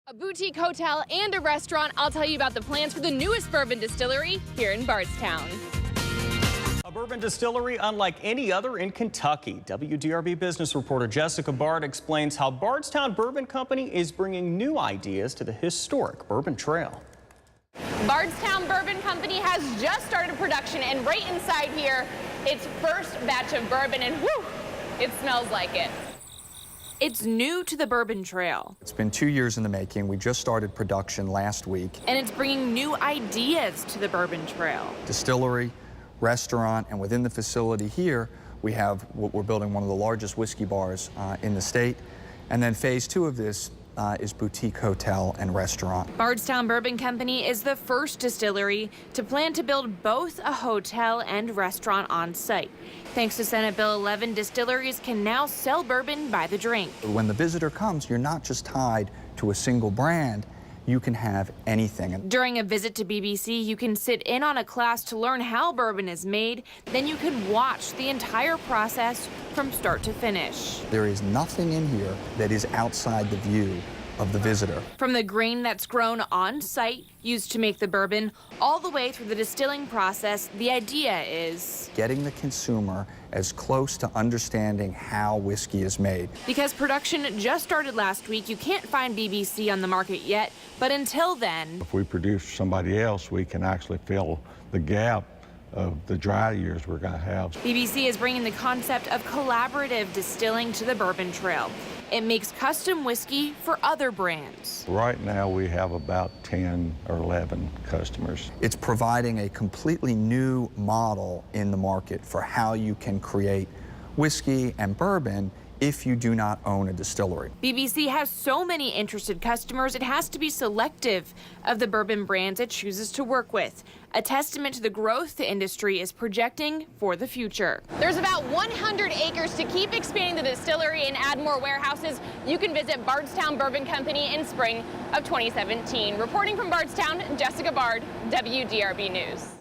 A boutique hotel and a restaurant. I'll tell you about the plans for the newest bourbon distillery here in Bardstown. A bourbon distillery unlike any other in Kentucky. WDRB business reporter Jessica Bard explains how Bardstown Bourbon Company is bringing new ideas to the historic Bourbon Trail. Bardstown Bourbon Company has just started production, and right inside here, its first batch of bourbon, and whew, it smells like it. It's new to the Bourbon Trail. It's been 2 years in the making. We just started production last week. And it's bringing new ideas to the Bourbon Trail. Distillery, restaurant, and within the facility here, we have what we're building one of the largest whiskey bars in the state. And then phase 2 of this is boutique hotel and restaurant. Bardstown Bourbon Company is the first distillery to plan to build both a hotel and restaurant on site. Thanks to Senate Bill 11, distilleries can now sell bourbon by the drink. When the visitor comes, you're not just tied to a single brand. You can have anything. During a visit to BBC, you can sit in on a class to learn how bourbon is made. Then you can watch the entire process from start to finish. There is nothing in here that is outside the view of the visitor. From the grain that's grown on site, used to make the bourbon, all the way through the distilling process, the idea is getting the consumer as close to understanding how whiskey is made. Because production just started last week, you can't find BBC on the market yet, but until then, if we produce somebody else, we can actually fill the gap of the dry years we're going to have. BBC is bringing the concept of collaborative distilling to the Bourbon Trail. It makes custom whiskey for other brands. Right now we have about 10 or 11 customers. It's providing a completely new model in the market for how you can create whiskey and bourbon if you do not own a distillery. BBC has so many interested customers, it has to be selective of the bourbon brands it chooses to work with. A testament to the growth the industry is projecting for the future. There's about 100 acres to keep expanding the distillery and add more warehouses. You can visit Bardstown Bourbon Company in spring of 2017. Reporting from Bardstown, Jessica Bard, WDRB News.